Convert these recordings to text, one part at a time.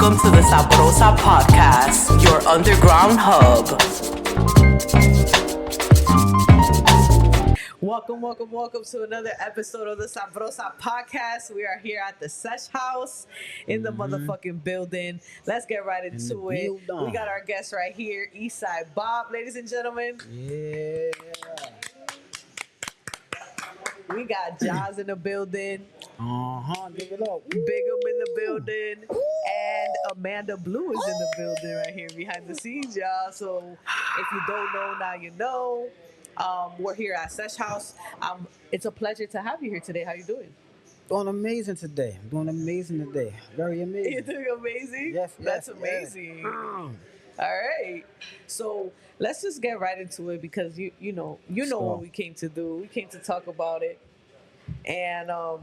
welcome to the Sabrosa Podcast, your underground hub. Welcome to another episode of the Sabrosa Podcast. We are here at the Sesh House in the motherfucking building. Let's get right into it. We got our guest right here, Tsidebop, ladies and gentlemen. Yeah. We got Jaws in the building. Give it up. Big 'em in the building. And Amanda Blue is in the building right here behind the scenes, y'all. So if you don't know, now you know. We're here at Sesh House. It's a pleasure to have you here today. How you doing? Doing amazing today. Very amazing. You're doing amazing? Yes. That's amazing. All right. So let's just get right into it because you know what we came to do. We came to talk about it. And I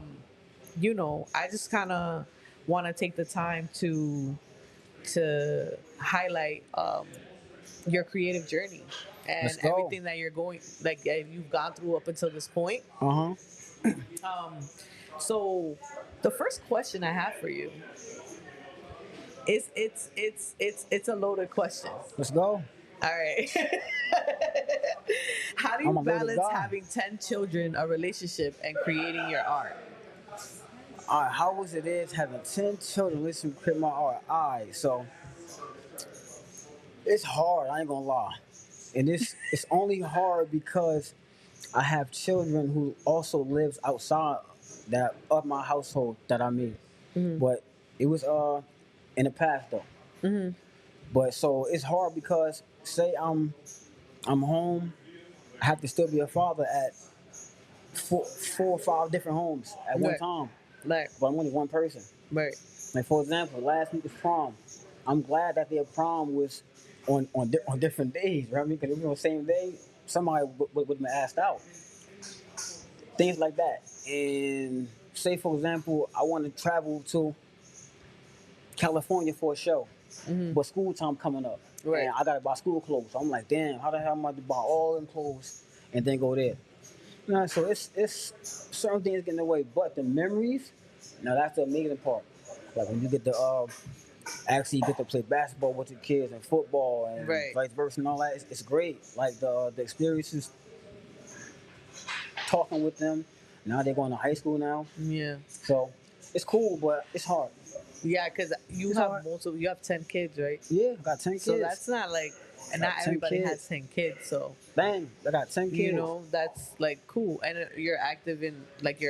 just kind of want to take the time to highlight your creative journey and everything that you're you've gone through up until this point. So the first question I have for you is it's a loaded question. Let's go. All right. How do you balance having 10 children, a relationship, and creating your art? All right, how was it is having 10 children listening to create my art? All right, so it's hard, I ain't gonna lie. And it's only hard because I have children who also lives outside that of my household that I made. But it was in the past though. But so it's hard because say I'm home, I have to still be a father at four or five different homes at one time. But I'm only one person. Right. Like for example, last week was prom. I'm glad that their prom was on different days, right? Because if it was the same day, somebody would have been asked out. Things like that. And say for example, I want to travel to California for a show, but school time coming up. Right. And I gotta buy school clothes. So I'm like, damn, how the hell am I to buy all them clothes and then go there? So it's certain things get in the way, but the memories, now that's the amazing part. Like when you get to actually get to play basketball with your kids and football and vice versa and all that, it's great. Like the experiences, talking with them. Now they're going to high school now. Yeah. So it's cool, but it's hard. Yeah, because you have 10 kids, right? Yeah, I got 10 kids. So that's not like, and not everybody has 10 kids, so. Dang, I got 10 kids. You know, that's like cool. And you're active you're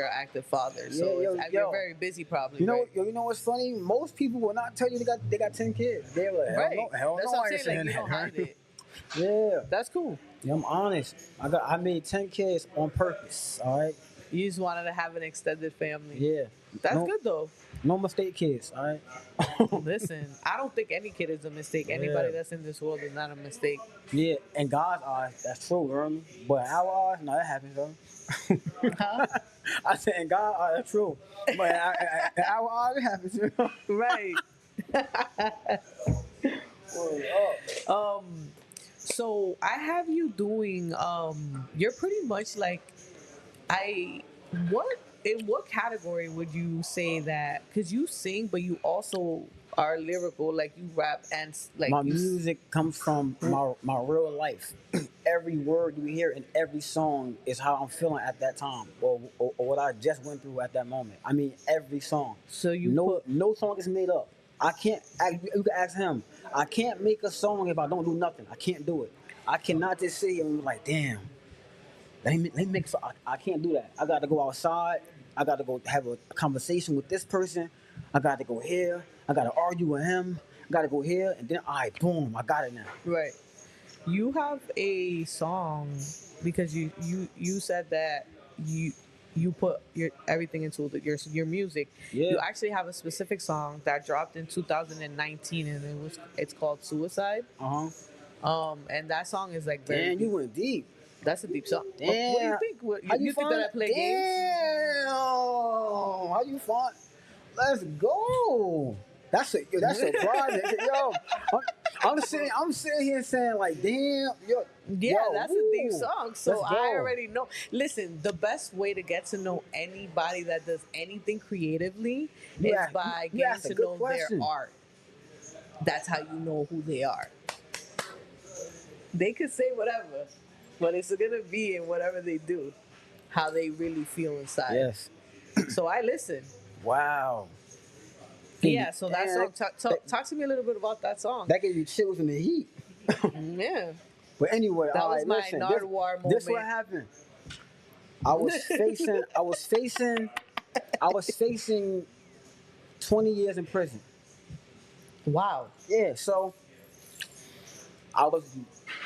an active father, so you're very busy probably. You know what's funny? Most people will not tell you they got 10 kids. They're like, hell that's no, what I'm saying, like, you don't hide it. Yeah. That's cool. Yeah, I'm honest. I made 10 kids on purpose, all right? You just wanted to have an extended family. Yeah. That's good though. No mistake kids, all right? Listen, I don't think any kid is a mistake. Anybody that's in this world is not a mistake. Yeah, in God's eyes, that's true, you know what I mean? But in our eyes, no, that happens, though. Huh? I said in God's eyes, that's true. But in our eyes, it happens, you know? Right. So I have you doing, you're pretty much like, in what category would you say that, because you sing, but you also are lyrical, like you rap and like my music comes from my real life. Every word you hear in every song is how I'm feeling at that time or what I just went through at that moment. I mean, every song. So no song is made up. I can't, you can ask him, I can't make a song if I don't do nothing. I can't do it. I cannot just sit here and be like, damn, let me make so I can't do that. I got to go outside. I got to go have a conversation with this person. I got to go here. I got to argue with him. I got to go here. And then, all right, boom, I got it now. Right. You have a song because you said that you put everything into your music. Yeah. You actually have a specific song that dropped in 2019, and it's called Suicide. And that song is like very. Damn, you went deep. That's a deep song. Damn. What do you think? You think that I play games? Damn. How you find? Let's go. That's surprising. Yo, I'm sitting here saying like, damn, that's a deep song. So I already know. Listen, the best way to get to know anybody that does anything creatively is by getting to know their art. that's how you know who they are. They could say whatever, but it's gonna be in whatever they do, how they really feel inside. Yes. So I listen. Wow. Yeah. So that song. Talk to me a little bit about that song. That gave you chills in the heat. Yeah. But anyway, that was right, my listen, Nardwuar moment. This what happened. I was facing 20 years in prison. Wow. Yeah, so I was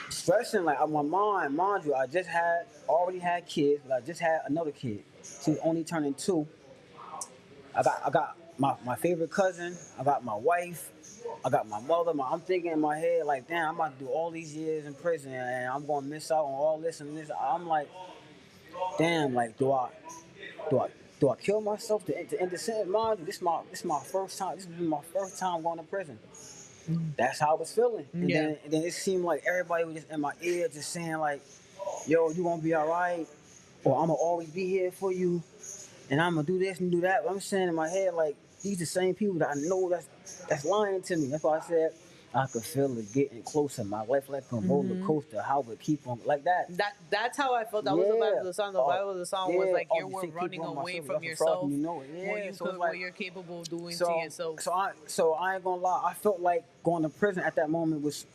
stressing like on my mind you, I just already had kids, but I just had another kid. She's only turning 2. I got my favorite cousin, I got my wife, I got my mother. I'm thinking in my head like, damn, I'm about to do all these years in prison and I'm gonna miss out on all this and this. I'm like, damn, like do I kill myself to end the sentence? Mind you, this is my first time. This is my first time going to prison. That's how I was feeling. And then it seemed like everybody was just in my ear, just saying like, "Yo, you gonna be all right," or "I'm gonna always be here for you," and I'm gonna do this and do that. But I'm saying in my head like, these the same people that I know that's lying to me. That's why I said I could feel it getting closer. My life like a roller coaster. How it keep on like that. That's how I felt. That was the vibe of the song. The vibe of the song was like you were running away from yourself. You know it. Yeah. What you're capable of doing to yourself. So I ain't gonna lie. I felt like going to prison at that moment was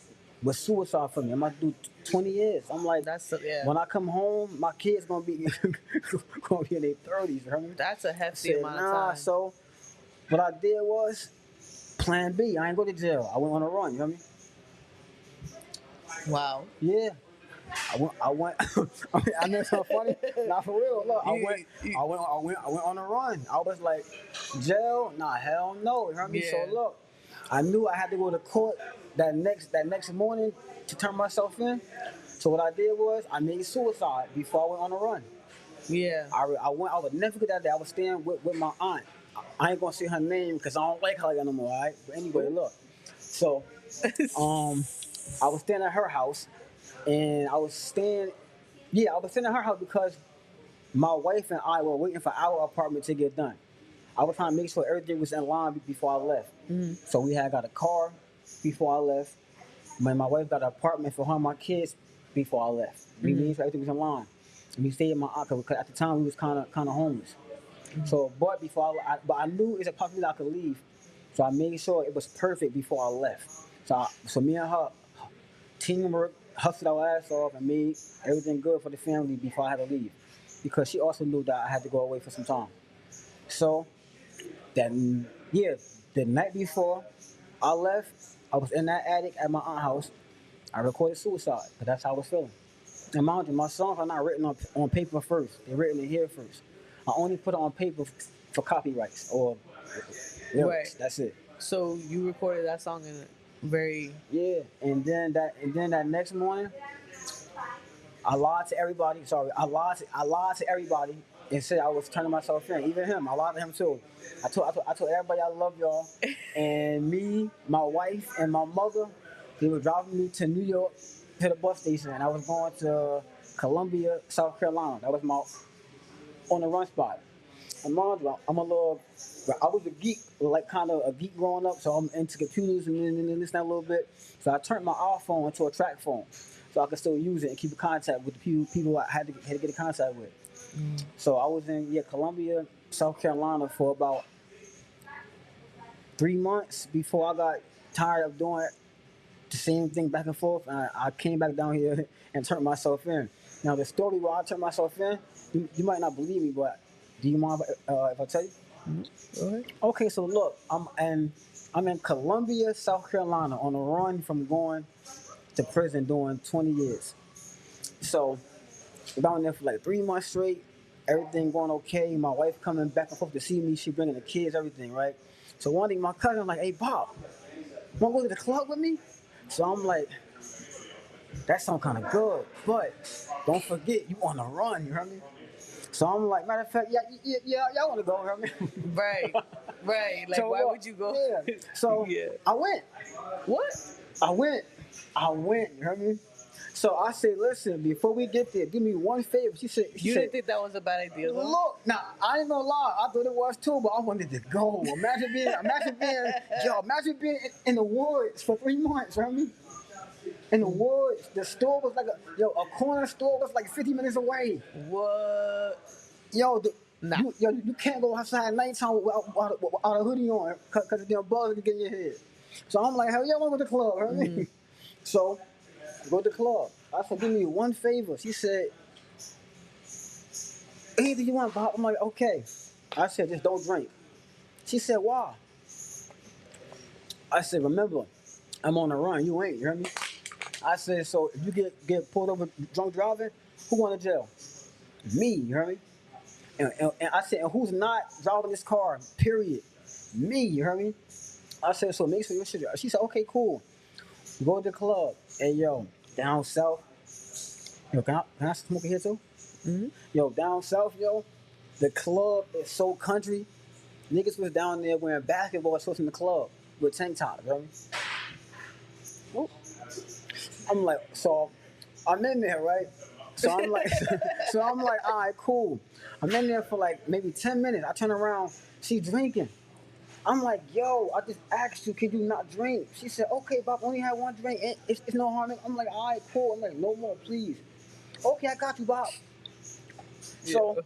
suicide for me. I'm about to do 20 years. I'm like, when I come home, my kids gonna be in their 30s. You know what I mean? That's a hefty amount of time. So what I did was plan B. I ain't go to jail. I went on a run. You know what I mean? Wow. Yeah. I went. I know it's not funny. Not for real. Look, I went on a run. I was like, jail? Nah, hell no. You know what I mean? Yeah. So look, I knew I had to go to court that next morning to turn myself in. So what I did was I made suicide before I went on a run. Yeah. I would never forget that day. I was staying with my aunt. I ain't gonna say her name because I don't like her like that no more. All right. But anyway, look. So, I was staying at her house. And I was staying at her house because my wife and I were waiting for our apartment to get done. I was trying to make sure everything was in line before I left. So we had got a car before I left. My wife got an apartment for her and my kids before I left. We made sure everything was in line. And we stayed at my aunt because at the time we was kind of homeless. So, but I knew it's a possibility I could leave. So I made sure it was perfect before I left. So me and her teamwork, hustled our ass off and made everything good for the family before I had to leave. Because she also knew that I had to go away for some time. So, the night before I left, I was in that attic at my aunt's house. I recorded suicide, because that's how I was feeling. And mind you, my songs are not written on paper first. They're written in here first. I only put it on paper for copyrights or lyrics. Right. That's it. So you recorded that song in very... Yeah, and then that next morning, I lied to everybody. I lied to everybody and said I was turning myself in. Even him, I lied to him too. I told everybody I love y'all. And me, my wife, and my mother, they were driving me to New York to the bus station, and I was going to Columbia, South Carolina. That was my on the run spot. And I was a geek, like kind of a geek growing up, so I'm into computers and this and that a little bit. So I turned my iPhone into a track phone, so I could still use it and keep in contact with the people I had to get in contact with. So I was in Columbia, South Carolina for about 3 months before I got tired of doing the same thing back and forth, and I came back down here and turned myself in. Now the story where I turned myself in, you might not believe me, but do you mind if I tell you? Go ahead. Okay, so look, I'm in Columbia, South Carolina, on a run from going to prison doing 20 years. So down there for like 3 months straight, everything going okay. My wife coming back and forth to see me. She bringing the kids, everything, right? So one day my cousin was like, "Hey, Bob, want to go to the club with me?" So I'm like, that sounds kind of good, but don't forget you on the run, you hear me? So I'm like, matter of fact, yeah, y'all want to go, you know what I mean? Right. Like, so, why would you go? Yeah. So I went. What? I went, you hear me? So I said, listen, before we get there, do me one favor. She said, You didn't think that was a bad idea, though? look, now I ain't gonna lie, I thought it was too, but I wanted to go. Imagine being in the woods for 3 months, you know what I mean? In the woods, the store was like a corner store was like 50 minutes away. What? Yo, Nah. you can't go outside at nighttime without a hoodie on, cause the damn bugs can get in your head. So I'm like, hell yeah, I want to go to the club, you know what I mean? So, go to the club. I said, do me one favor. She said, anything you want, Bob. I'm like, okay. I said, just don't drink. She said, why? I said, remember, I'm on the run. You ain't, you hear me? I said, so if you get pulled over drunk driving, who going to jail? Me, you hear me? And I said, and who's not driving this car, period? Me, you hear me? I said, so make sure you should. She said, okay, cool. Go to the club. Hey, yo, down south. Yo, can I smoke in here too? Mm-hmm. Yo, down south, yo, the club is so country. Niggas was down there wearing basketball shorts in the club with tank tops, you know what I mean? I'm like, so I'm in there, right? So I'm like, all right, cool. I'm in there for like maybe 10 minutes. I turn around, she drinking. I'm like, yo, I just asked you, can you not drink? She said, okay, Bob, only had one drink. It's no harm. I'm like, all right, cool. I'm like, no more, please. Okay, I got you, Bob. Yeah. So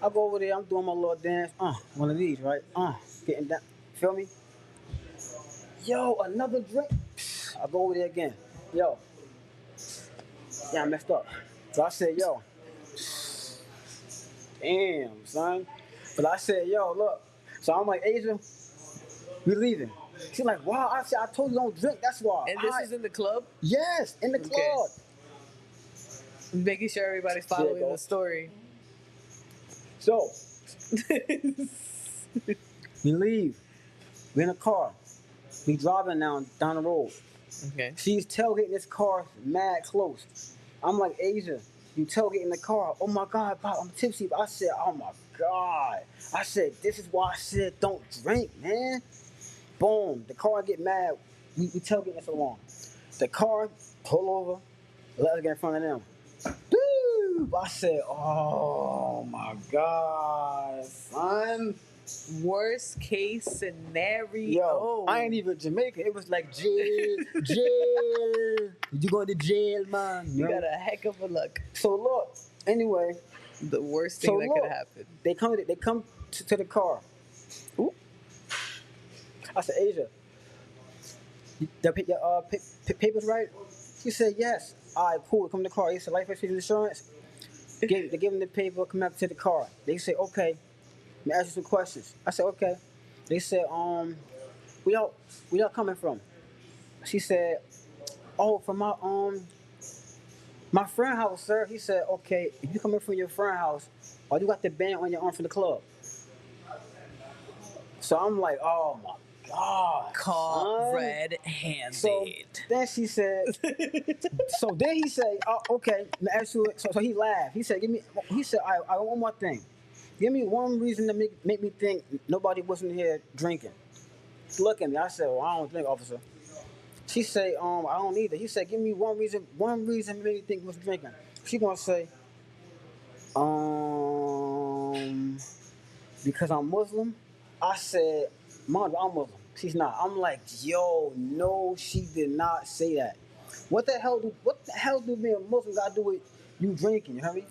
I go over there, I'm doing my little dance. One of these, right? Getting down. Feel me? Yo, another drink. I go over there again. Yo. Yeah, I messed up. So I said, yo. Damn, son. But I said, yo, look. So I'm like, Asia, we leaving. She's like, wow. I said, I told you don't drink. That's why. And this is in the club? Yes, in the club. Making sure everybody's following the story. So, we leave. We in a car. We driving down the road. Okay. She's tailgating this car mad close. I'm like, Asia, you tailgating the car. Oh my God, Pop, I'm tipsy. I said, oh my God. I said, this is why I said don't drink, man. Boom. The car get mad. We tailgating this along. The car pull over. Let us get in front of them. Woo! I said, oh my God, son. Worst case scenario. Yo, I ain't even Jamaican. It was like jail. You going to jail, man. You got a heck of a luck. So look, anyway. The worst thing that could happen. They come to the car. Ooh. I said, Asia, your papers right? She said, yes. All right, cool. Come to the car. He said, life insurance. They give him the paper, come back to the car. They say, okay, let me ask you some questions. I said, okay. They said, where y'all coming from? She said, oh, from my friend house, sir. He said, okay, if you coming from your friend house, or you got the band on your arm from the club. So I'm like, oh my God. Caught red-handed. So then she said, so then he said, oh, okay, let me ask you. So he laughed. He said, I want one more thing. Give me one reason to make me think nobody wasn't here drinking. Look at me. I said, well, I don't drink, officer. She said, I don't either. He said, give me one reason to make me think was drinking. She gonna say, because I'm Muslim. I said, Mom, I'm Muslim. She's not. I'm like, yo, no, she did not say that. What the hell do being a Muslim got to do with you drinking? You hear me?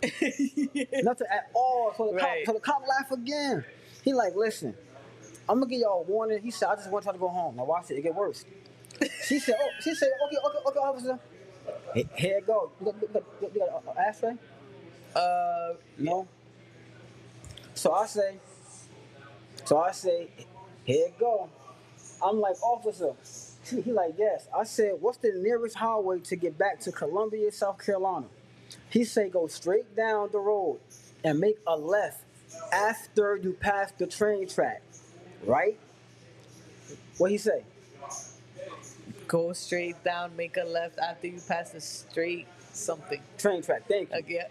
Yeah. Nothing at all. So the cop laughed again. He like, listen, I'm gonna give y'all a warning. He said, I just want y'all to go home. Now watch it get worse. She said, okay, officer. Here it go. You got an ashtray? No. So I say, here it go. I'm like, officer. He like, yes. I said, what's the nearest highway to get back to Columbia, South Carolina? He said, go straight down the road and make a left after you pass the train track, right? What he say? Go straight down, make a left after you pass the straight something. Train track, thank you. Again.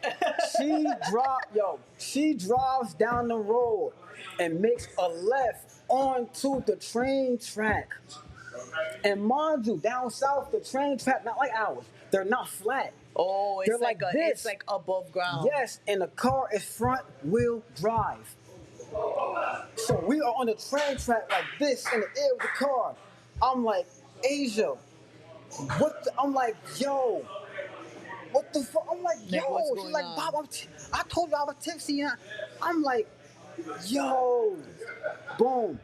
She drives down the road and makes a left onto the train track. And mind you, down south, the train track, not like ours, they're not flat. Oh, They're it's like a, this. it's like above ground. Yes, and the car is front wheel drive. So we are on the train track like this in the air with the car. I'm like, Asia, what the, I'm like, yo, what the fuck? I'm like, yo. Like, what's She's going like, on? Bob, I told you I was tipsy. And I'm like, yo, boom.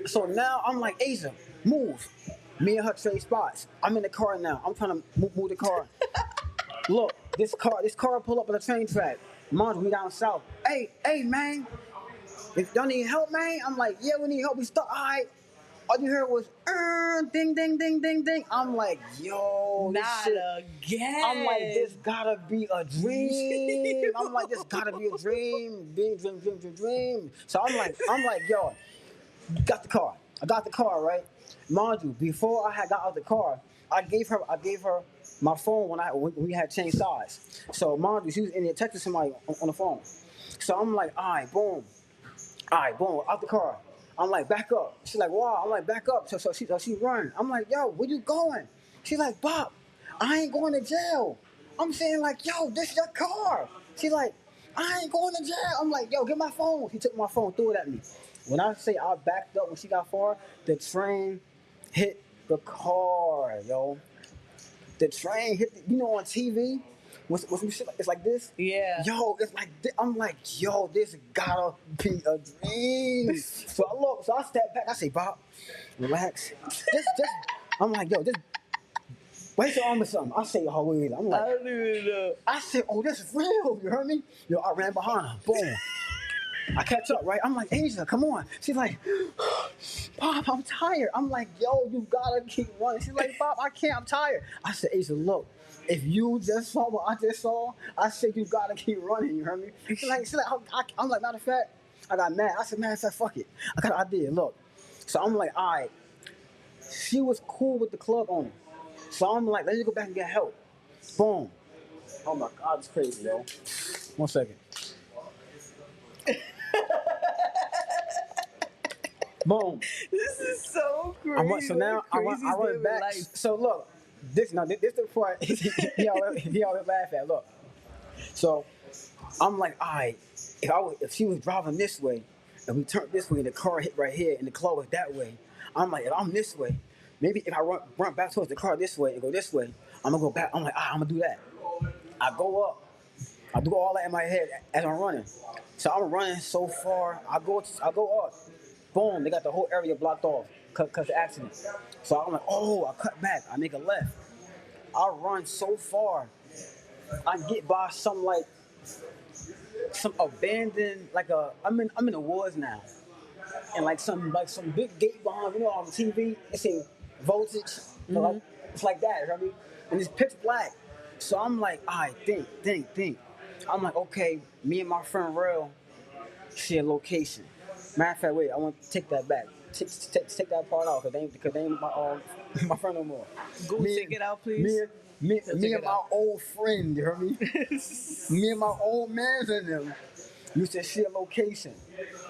So now I'm like, Asia, move. Me and her trade spots. I'm in the car now. I'm trying to move the car. Look, this car pull up on the train track. Mom's we down south. Hey, man. If y'all need help, man, I'm like, yeah, we need help. We stuck. All right. All you heard was, ding, ding, ding, ding, ding. I'm like, yo, this Not shit. again. I'm like, this gotta be a dream. I'm like, this gotta be a dream. Dream. So I'm like, yo, got the car. I got the car, right? Mind you, before I had got out the car, I gave her my phone when we had changed sides. So mind you, she was in there texting somebody on the phone. So I'm like, all right, boom, out the car. I'm like, back up. She's like, wow. I'm like, back up. So she run. I'm like, yo, where you going? She's like, Bob, I ain't going to jail. I'm saying like, yo, this your car. She's like, I ain't going to jail. I'm like, yo, get my phone. He took my phone, threw it at me. When I say I backed up when she got far, the train hit the car, yo. The train hit, on TV, when some shit, it's like this. Yeah. Yo, it's like this. I'm like, yo, this gotta be a dream. So I step back. I say, Bob, relax. Just. I'm like, yo, just wait your arm or something. I say, oh wait. I'm like, I don't even know. I said, oh, this is real. You heard me? Yo, I ran behind her. Boom. I catch up, right? I'm like, Asia, come on. She's like, Bob, I'm tired. I'm like, yo, you gotta keep running. She's like, Bob, I can't. I'm tired. I said, Asia, look. If you just saw what I just saw, I said you gotta keep running. You heard me? She's like, I'm like, matter of fact, I got mad. I said, matter of fact, fuck it. I got an idea. Look. So I'm like, all right. She was cool with the club owner. So I'm like, let's go back and get help. Boom. Oh my God, it's crazy, yo. 1 second. Boom. This is so crazy. So now I run back. Life. So look, this the part he always laugh at. Look, so I'm like, all right, if she was driving this way and we turned this way and the car hit right here and the club was that way, I'm like, if I'm this way, maybe if I run back towards the car this way and go this way, I'm gonna go back. I'm like, I'm gonna do that. I go up. I do all that in my head as I'm running. So I'm running so far. I go up. Boom, they got the whole area blocked off because the accident. So I'm like, I cut back. I make a left. I run so far. I get by some abandoned, I'm in the woods now. And some big gate behind, on the TV, it say voltage. Mm-hmm. It's like that, you know what I mean? And it's pitch black. So I'm like, all right, think. I'm like, okay, me and my friend Real share location. Matter of fact, wait, I want to take that back. Take that part out because they ain't my friend no more. Take it out, please. Me and my old friend, you heard me? Me and my old man and them used to share location.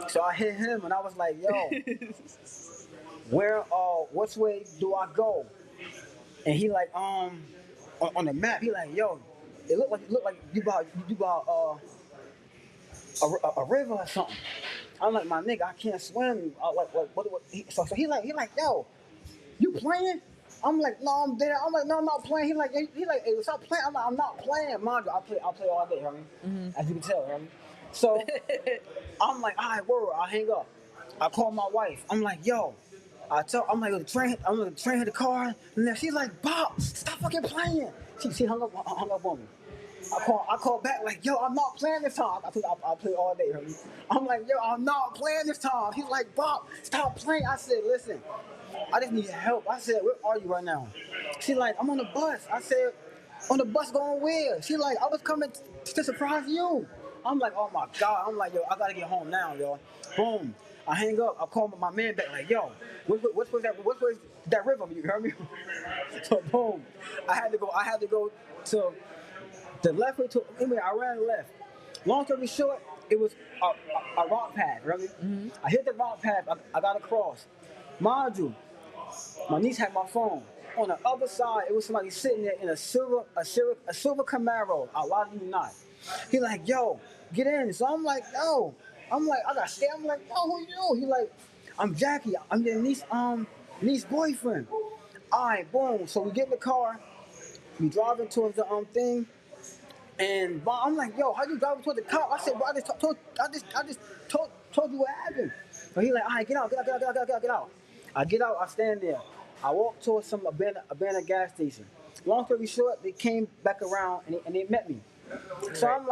So I hit him and I was like, yo, which way do I go? And he like, on the map, he like, yo, it looked like you about a river or something. I'm like, my nigga, I can't swim. What? So he like, yo, you playing? I'm like, no, I'm there. I'm like, no, I'm not playing. He like, hey, stop playing. I'm like, I'm not playing. Mind you, I play all day, you know what I mean? As you can tell, you know what I mean? So I'm like, all right, word, I'll hang up. I call my wife. I'm like, yo, I'm like, the train hit the car. And then she's like, Bob, stop fucking playing. She hung up on me. I call back like, yo, I'm not playing this time. I play all day. Right? I'm like, yo, I'm not playing this time. He's like, Bob, stop playing. I said, listen, I just need help. I said, where are you right now? She's like, I'm on the bus. I said, on the bus going where? She's like, I was coming to surprise you. I'm like, oh my God. I'm like, yo, I gotta get home now, yo. Boom. I hang up. I call my man back like, yo, what's that river? You heard me? So boom. I had to go to the left way anyway, I ran left. Long story short, it was a rock path, right? Mm-hmm. I hit the rock path, I got across. Mind you, my niece had my phone. on the other side, it was somebody sitting there in a silver Camaro. I lie to you not. He like, yo, get in. So I'm like, yo. I'm like, I got scared. I'm like, yo, who you? He like, I'm Jackie. I'm your niece boyfriend. All right, boom. So we get in the car. We driving towards the thing. And I'm like, yo, how you driving towards the cop? I said, bro, I just told you what happened. So he like, all right, get out. I get out, I stand there. I walk towards some abandoned gas station. Long story short, they came back around and they met me. So I'm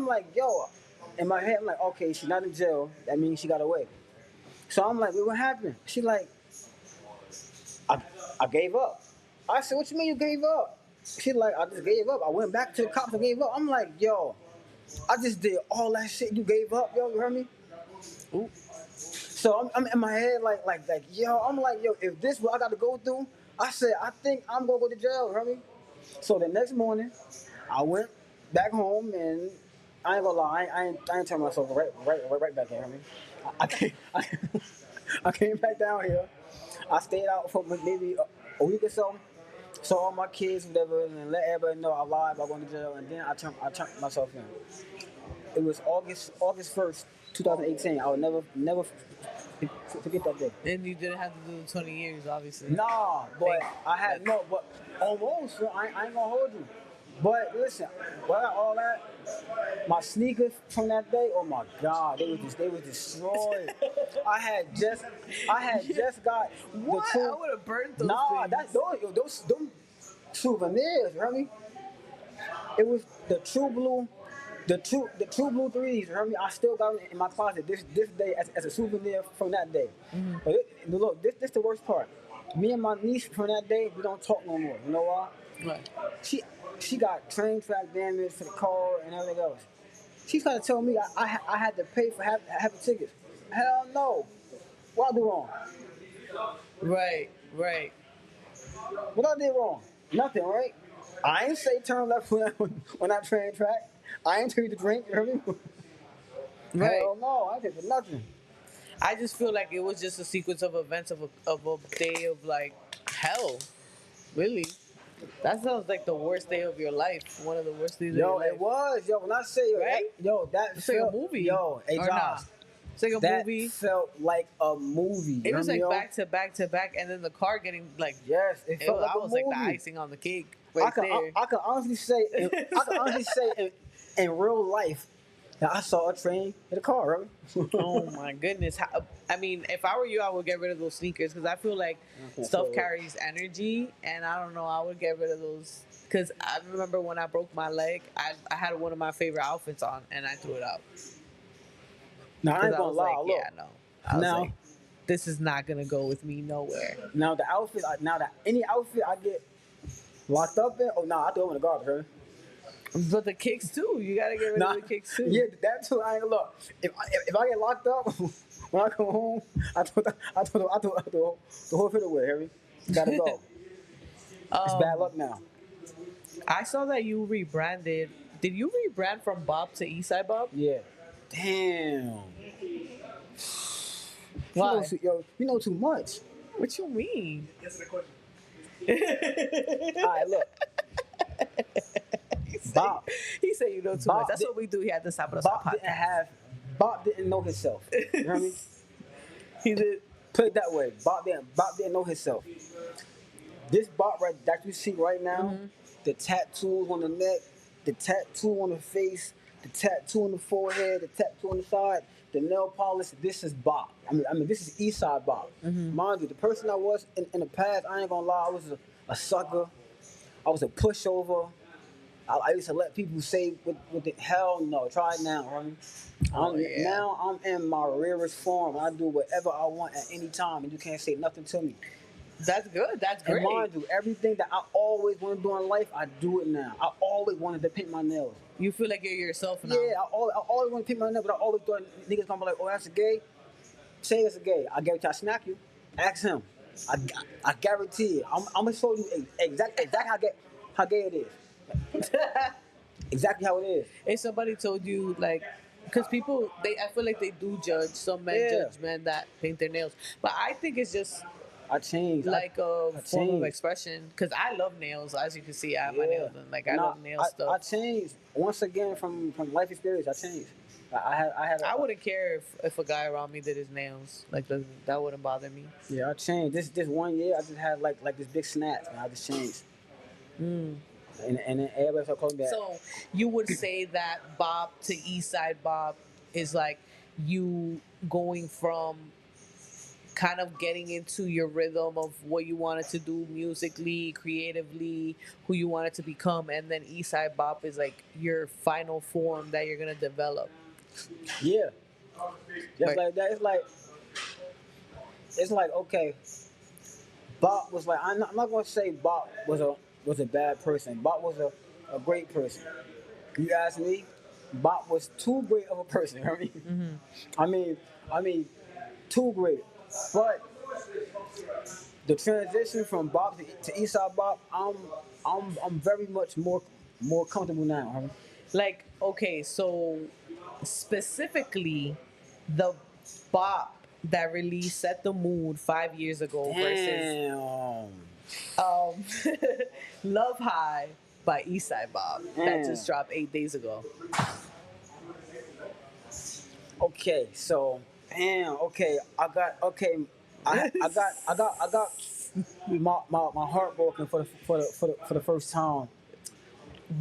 like, yo, in my head, I'm like, okay, she's not in jail. That means she got away. So I'm like, wait, what happened? She like, I gave up. I said, what you mean you gave up? She like, I just gave up. I went back to the cops and gave up. I'm like, yo, I just did all that shit. You gave up, yo. You heard me? Ooh. So I'm in my head like, yo. I'm like, yo, if this what I got to go through, I said, I think I'm gonna go to jail. You heard me? So the next morning, I went back home and I ain't gonna lie, I ain't turn myself right back in. You heard me? I came back down here. I stayed out for maybe a week or so. Saw all my kids, whatever, and let everybody know I lied about going to jail, and then I turned myself in. It was August 1st, 2018. I would never forget that day. And you didn't have to do the 20 years, obviously. Nah, but I had but almost. I ain't gonna hold you. But listen, without all that, my sneakers from that day, oh my God, they were destroyed. I had just got what? the two. I would have burned those Nah, things. those souvenirs, you heard me? It was the True Blue 3s, you heard me? I still got them in my closet this day as a souvenir from that day. Mm-hmm. But look, this the worst part. Me and my niece from that day, we don't talk no more. You know why? Right. She got train track damage to the car and everything else. She's trying to tell me I had to pay for half the tickets. Hell no. What I do wrong? Right. What I did wrong? Nothing, right? I ain't say turn left when that train track. I ain't tell you to drink, you heard me? Right. Hell no, I did for nothing. I just feel like it was just a sequence of events of a day of like hell. Really. That sounds like the worst day of your life. One of the worst days of your life. Yo, it was. Yo, when I say right? It's like a movie. Yo, hey, Josh. Nah. It's like a movie. That felt like a movie. It was like back to back, and then the car getting like. Yes, it felt like a movie. I was like the icing on the cake. Right I can honestly say, in real life, that I saw a train in a car, right? Oh my goodness! I mean, if I were you, I would get rid of those sneakers because I feel like stuff carries energy, and I don't know. I would get rid of those because I remember when I broke my leg, I had one of my favorite outfits on, and I threw it out. Now I ain't gonna lie. Like, yeah, no. I was like, this is not gonna go with me nowhere. Now the outfit, any outfit I get locked up in, I throw them in the garbage, right? But the kicks too, you gotta get rid of the kicks too. Yeah, that too. I ain't gonna look. If I get locked up, when I come home, I throw the whole fit away. Harry, gotta go. It's bad luck now. I saw that you rebranded. Did you rebrand from Bop to Tsidebop? Yeah. Damn. Why? You know too much. What you mean? Answer the question. All right, look. Bob. He said you know too much. That's what we do here at the Sabrosa Podcast. Bob didn't know himself. You know what I mean? He did. Put it that way. Bob didn't know himself. This Bob that you see right now, the tattoos on the neck, the tattoo on the face, the tattoo on the forehead, the tattoo on the side, the nail polish, this is Bob. I mean, this is Eastside Bob. Mm-hmm. Mind you, the person I was in the past, I ain't gonna lie, I was a sucker. I was a pushover. I used to let people say, with the hell no, try it now, right? Now I'm in my rarest form. I do whatever I want at any time, and you can't say nothing to me. That's good. That's great. And mind you, everything that I always want to do in life, I do it now. I always wanted to paint my nails. You feel like you're yourself now. Yeah, I always want to paint my nails, but I always thought niggas gonna be like, oh, that's a gay. Say it's a gay. I guarantee I smack you. Ask him. I guarantee it. I'm gonna show you exactly how gay it is. Exactly how it is. If somebody told you, like, because people, I feel like they do judge. Some men judge men that paint their nails, but I think it's just I changed. Like a I form of changed. expression. Because I love nails. As you can see, I have my Yeah. nails done. Like, I And love nail I stuff. changed once again from life experience. I changed. I had. I wouldn't care if a guy around me did his nails. Like, that wouldn't bother me. Yeah, I changed. This 1 year, I just had like this big snap, and I just changed. Mm. And then everybody started calling me that. So you would say that bop to East Side bop is like you going from kind of getting into your rhythm of what you wanted to do musically, creatively, who you wanted to become, and then East Side bop is like your final form that you're gonna develop. Yeah, just Right. like that. It's like okay. Bob was like I'm not gonna say Bob was a bad person. Bob was a great person. You ask me, Bob was too great of a person. I mean, too great. But the transition from Bob to Eastside Bob, I'm very much more comfortable now. Like, okay, so specifically the bop that released Set the Mood 5 years ago versus Love High by Eastside Bob that just dropped 8 days ago. Okay, so okay, I got my heart broken for the first time.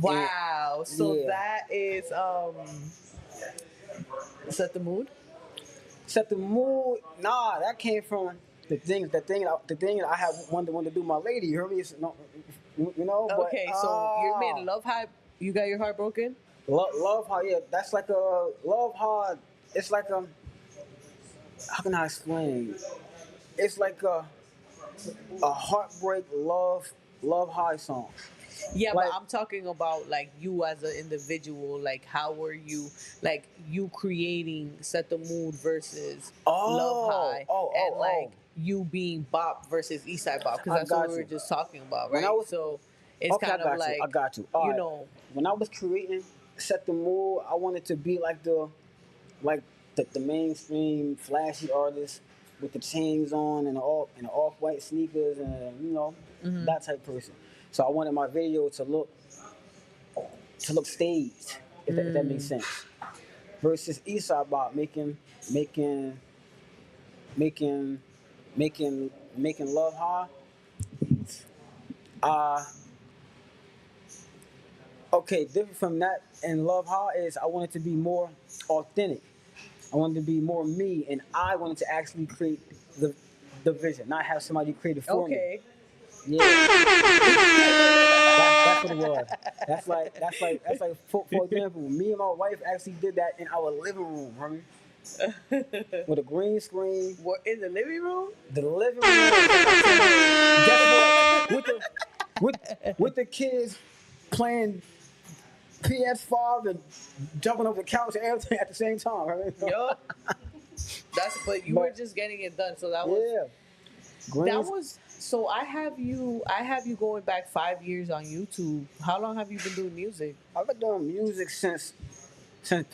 Wow. So Yeah. that is Set the Mood? Set the mood. Nah, that came from the thing I have wanted to do my lady. You heard me? You know. Okay, so you mean Love High? You got your heart broken? Love hard. Yeah, that's like a love hard. It's like how can I explain? It's like a heartbreak love high song. Yeah, Like- but I'm talking about like you as an individual. Like, how were you? Like, you creating Set the Mood versus Love High, and like you being Bop versus Eastside Bop, because I that's what got we were you. just talking about, When right? I was- So it's Okay, kind I got of like you. I got you. you Alright. know. When I was creating Set the Mood, I wanted to be like the mainstream flashy artist with the chains on and the off white sneakers and that type person. So I wanted my video to look staged, if that makes sense. Versus Eastside Bop making Love High. Okay, different from that and Love High is I wanted to be more authentic. I wanted to be more me, and I wanted to actually create the vision, not have somebody create it for me. Okay. Yeah. That's what it was. That's like for example, me and my wife actually did that in our living room, homie. With a green screen. What, in the living room? The living room. Guess what? With the kids playing PS5 and jumping over the couch and everything at the same time. Right? Yup. But you were just getting it done, so that was that was. So I have you going back 5 years on YouTube. How long have you been doing music? I've been doing music since been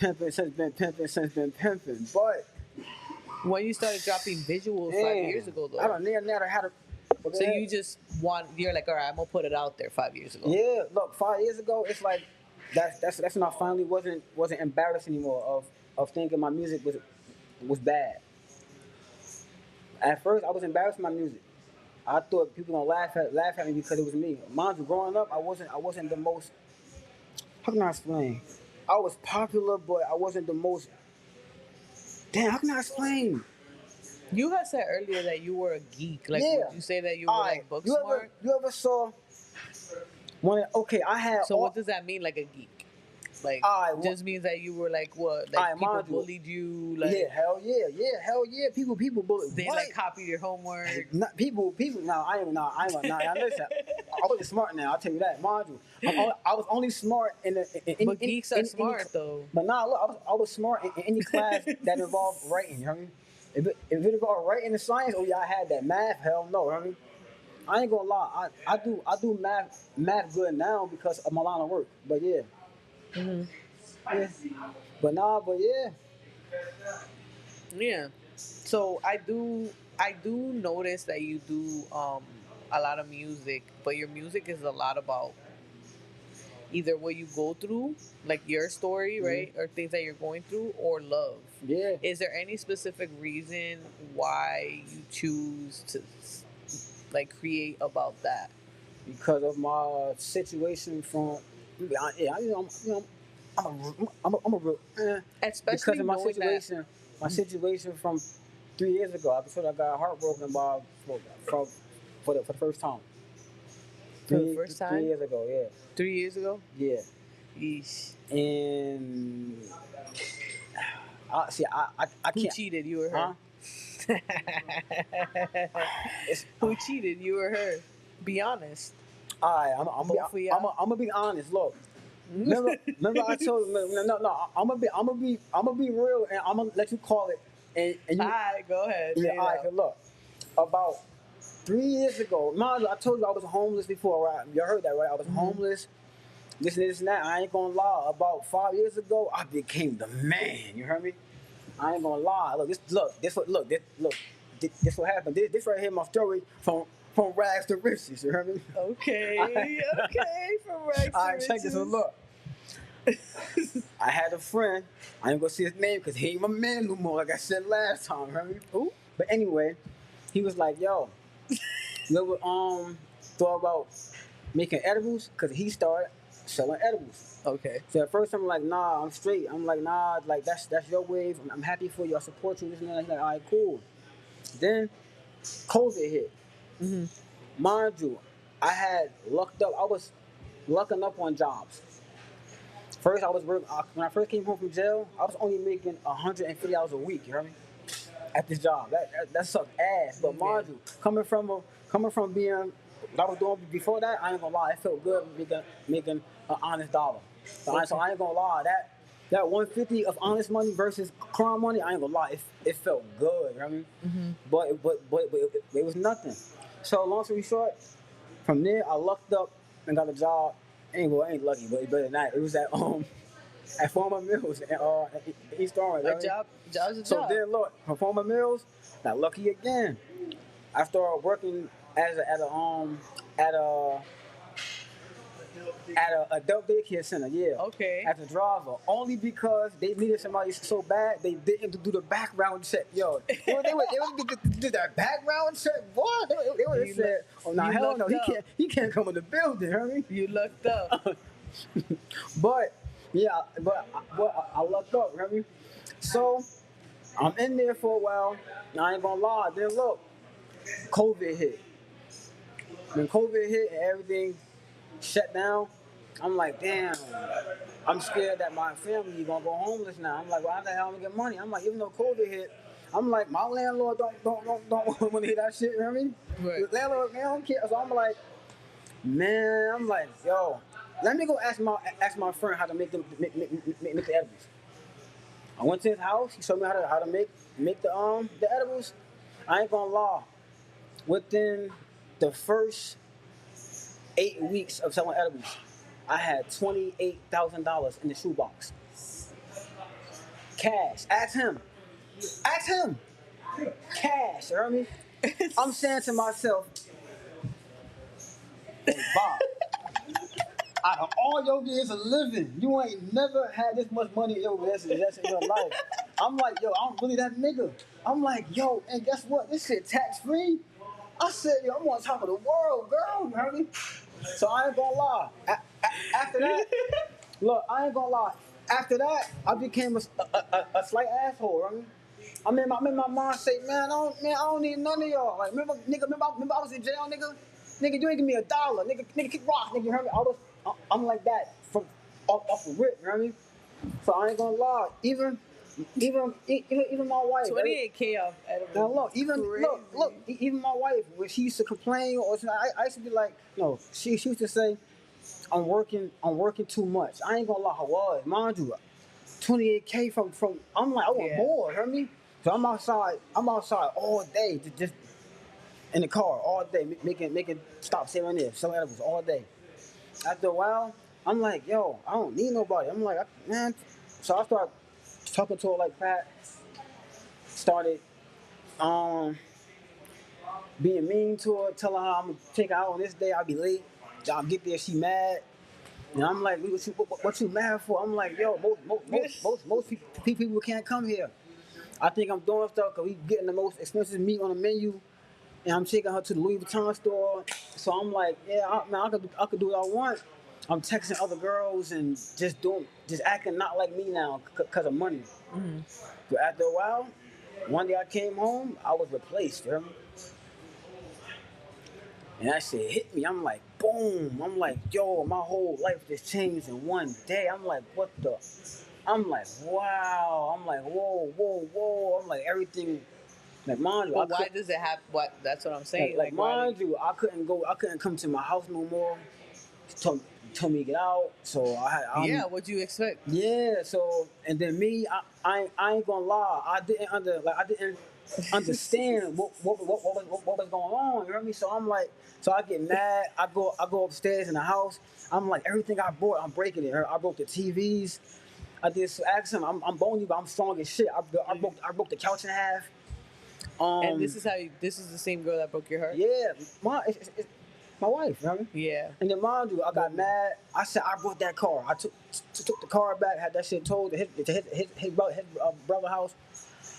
pimping. But When you started dropping visuals 5 years ago, though. I don't never had a. So you just you're like, all right, I'm gonna put it out there 5 years ago. Yeah, look, 5 years ago, it's like that's when I finally wasn't embarrassed anymore of thinking my music was bad. At first, I was embarrassed by my music. I thought people gonna laugh at me because it was me. Mind you, growing up, I wasn't the most. How can I explain? I was popular, but I wasn't the most. Damn, how can I explain? You had said earlier that you were a geek. Like, Yeah. would you say that you were like book smart? You ever saw? I had. So what does that mean, like a geek? Like, just means that you were like what? Like people bullied you. Like, hell yeah. People bullied. They like copied your homework. Not people. No, I ain't. Listen, I wasn't smart now. I'll tell you that, mind you. I was only smart in But geeks are smart though. But nah, look, I was smart in any class that involved writing. You know what I mean? If it involved writing and science, oh yeah, I had that. Math, hell no. You know what I mean? I ain't gonna lie. I do math good now because of my line of work. But yeah. Yeah. But yeah. Yeah. So I do notice that you do a lot of music, but your music is a lot about either what you go through, like your story, right, or things that you're going through, or love. Yeah. Is there any specific reason why you choose to like create about that? Because of my situation from, yeah, I'm a real, Especially because of knowing that. my situation from 3 years ago. I feel I got heartbroken by for, for the first time. For the first time? 3 years ago, yeah. 3 years ago? Yeah. Yeesh. And I Who can't. cheated? You or her? Huh? Who cheated? You or her? Be honest. All right, Both of y'all? I'm gonna be honest. Look, remember I told you, no, I'm gonna be real, and I'm gonna let you call it, and you, All right, go ahead. yeah, Say it all right. out. 'Cause look, about 3 years ago, mind you, I told you I was homeless before, right? You heard that, right? I was homeless. This and that. I ain't gonna lie. About 5 years ago, I became the man. You heard me? I ain't gonna lie. This what happened. This right here, my story from rags to riches. You heard me? Okay, okay, from Rex. All right, check this one. Look, I had a friend. I ain't gonna say his name because he ain't my man no more. Like I said last time, heard me? Ooh. But anyway, he was like, "Yo, you ever thought about making edibles?" Because he started selling edibles. Okay. So at first I'm like, "Nah, I'm straight." I'm like, "Nah, like that's your wave. I'm happy for you. I support you." This and that. He's like, "All right, cool." Then COVID hit. Mind you, I had lucked up. I was lucking up on jobs. First, I was working when I first came home from jail. I was only making $150 a week. You hear me? At this job, that sucked ass. But mind you, coming from being what I was doing before that, I ain't gonna lie, it felt good making an honest dollar. So I ain't gonna lie, that 150 of honest money versus crime money, I ain't gonna lie, it felt good. You know what I mean? But it was nothing. So long story short, from there I lucked up and got a job. Ain't lucky, but better than that. It was at Former Mills in East Orange. A job's a So job. then look, from Former Mills, got lucky again. I started working at a adult daycare center, yeah. Okay. As a driver, only because they needed somebody so bad they didn't do the background check. Yo, they would do that background check. What? They would have You said, "Oh no, you hell no, lucked up. he can't come in the building." Hear me? You lucked up. But yeah, but I lucked up. Hear me? So I'm in there for a while. I ain't gonna lie. Then look, COVID hit. When COVID hit and everything shut down, I'm like, damn, I'm scared that my family gonna go homeless now. I'm like, well, how the hell am I gonna get money? I'm like, even though COVID hit, I'm like, my landlord don't want to hear that shit. You know what I mean? Right. The landlord, they don't care. So I'm like, man, I'm like, yo, let me go ask my friend how to make the edibles. I went to his house. He showed me how to make the edibles. I ain't gonna lie. Within the first 8 weeks of selling edibles, I had $28,000 in the shoebox. Cash. Ask him. Cash. You heard me? I'm saying to myself, hey, Bob, out of all your years of living, you ain't never had this much money in your life. I'm like, yo, I'm really that nigga. I'm like, yo, and guess what? This shit tax free. I said, yo, I'm on top of the world, girl. You heard me? So I ain't gonna lie. After that, look, I ain't gonna lie. After that, I became a slight asshole. Right? I'm in my mind say, man, I don't need none of y'all. Like, remember I was in jail, nigga. Nigga, you ain't give me $1. Nigga, kick rocks, nigga. You heard me? I'm like that from off the rip. You know what I mean? So I ain't gonna lie. Even my wife. 28K off edible. Now look, even my wife, when she used to complain or something, I used to be like, no, she used to say, I'm working too much. I ain't gonna lie, I was, mind you, 28K from. I'm like, I want more. You hear me? So I'm outside all day, just in the car all day, making stops here and there, selling edibles all day. After a while, I'm like, yo, I don't need nobody. I'm like, man. So I started talking to her like that. Started Um, being mean to her, telling her I'm gonna take her out on this day, I'll be late. I'll get there, she mad. And I'm like, what you mad for? I'm like, yo, most people can't come here. I think I'm doing stuff because we getting the most expensive meat on the menu, and I'm taking her to the Louis Vuitton store. So I'm like, yeah, I could do what I want. I'm texting other girls and just acting not like me now because of money. Mm-hmm. But after a while, one day I came home, I was replaced. You know? And that shit hit me. I'm like, boom. I'm like, yo, my whole life just changed in one day. I'm like, what the? I'm like, wow. I'm like, whoa. I'm like, everything. Like, mind you, but why does it have? What? That's what I'm saying. Like mind you, I couldn't come to my house no more. Told me to get out. So yeah, what'd you expect? Yeah. So and then me, I ain't gonna lie. I didn't understand what was going on. You know what I mean? So I'm like, so I get mad. I go upstairs in the house. I'm like, everything I brought, I'm breaking it. I broke the TVs. I did ask him. I'm bony, but I'm strong as shit. I broke the couch in half. And this is the same girl that broke your heart? Yeah, it's my wife, you know what I mean? Yeah. And then mind you, I got mad. I said I brought that car. I took the car back, had that shit towed to his brother house,